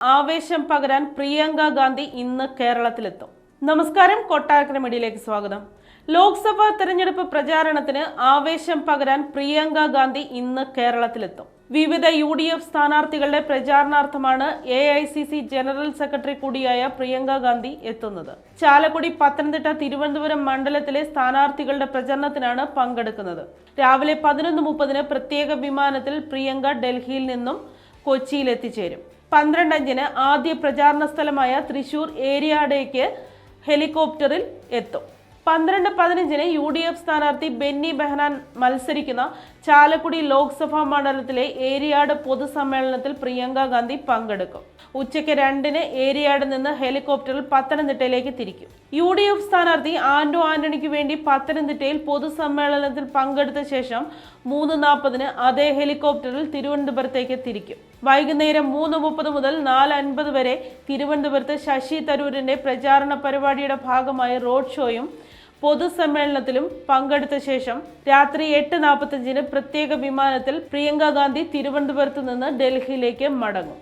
ആവേശം പകരാൻ പ്രിയങ്ക ഗാന്ധി ഇന്ന് കേരളത്തിലെത്തും. നമസ്കാരം, കൊട്ടാരക്കര മീഡിയയിലേക്ക് സ്വാഗതം. ലോക്സഭാ തെരഞ്ഞെടുപ്പ് പ്രചാരണത്തിന് ആവേശം പകരാൻ പ്രിയങ്ക ഗാന്ധി ഇന്ന് കേരളത്തിലെത്തും. വിവിധ UDF സ്ഥാനാർത്ഥികളുടെ പ്രചാരണാർത്ഥമാണ് AICC ജനറൽ സെക്രട്ടറി കൂടിയായ പ്രിയങ്ക ഗാന്ധി എത്തുന്നത്. ചാലക്കുടി, പത്തനംതിട്ട, തിരുവനന്തപുരം മണ്ഡലത്തിലെ സ്ഥാനാർത്ഥികളുടെ പ്രചരണത്തിനാണ് പങ്കെടുക്കുന്നത്. രാവിലെ 11:30 പ്രത്യേക വിമാനത്തിൽ പ്രിയങ്ക ഡൽഹിയിൽ നിന്നും കൊച്ചിയിൽ എത്തിച്ചേരും. 12:05 ആദ്യ പ്രചാരണ സ്ഥലമായ തൃശൂർ ഏരിയാഡേക്ക് ഹെലികോപ്റ്ററിൽ എത്തും. 12:15 UDF സ്ഥാനാർത്ഥി ബെന്നി ബെഹനാൻ മത്സരിക്കുന്ന ചാലക്കുടി ലോക്സഭാ മണ്ഡലത്തിലെ ഏരിയാഡ് പൊതുസമ്മേളനത്തിൽ പ്രിയങ്ക ഗാന്ധി പങ്കെടുക്കും. ഉച്ചയ്ക്ക് 2 ഏരിയാഡിൽ നിന്ന് ഹെലികോപ്റ്ററിൽ പത്തനംതിട്ടയിലേക്ക് തിരിക്കും. UDF സ്ഥാനാർത്ഥി ആന്റോ ആന്റണിക്ക് വേണ്ടി പത്തനംതിട്ടയിൽ പൊതുസമ്മേളനത്തിൽ പങ്കെടുത്ത ശേഷം 3:40 അതേ ഹെലികോപ്റ്ററിൽ തിരുവനന്തപുരത്തേക്ക് തിരിക്കും. വൈകുന്നേരം 3:30 മുതൽ 4:50 വരെ തിരുവനന്തപുരത്ത് ശശി തരൂരിന്റെ പ്രചാരണ പരിപാടിയുടെ ഭാഗമായ റോഡ് ഷോയും പൊതുസമ്മേളനത്തിലും പങ്കെടുത്ത ശേഷം രാത്രി 8:45 പ്രത്യേക വിമാനത്തിൽ പ്രിയങ്ക ഗാന്ധി തിരുവനന്തപുരത്ത് നിന്ന് ഡൽഹിയിലേക്ക് മടങ്ങും.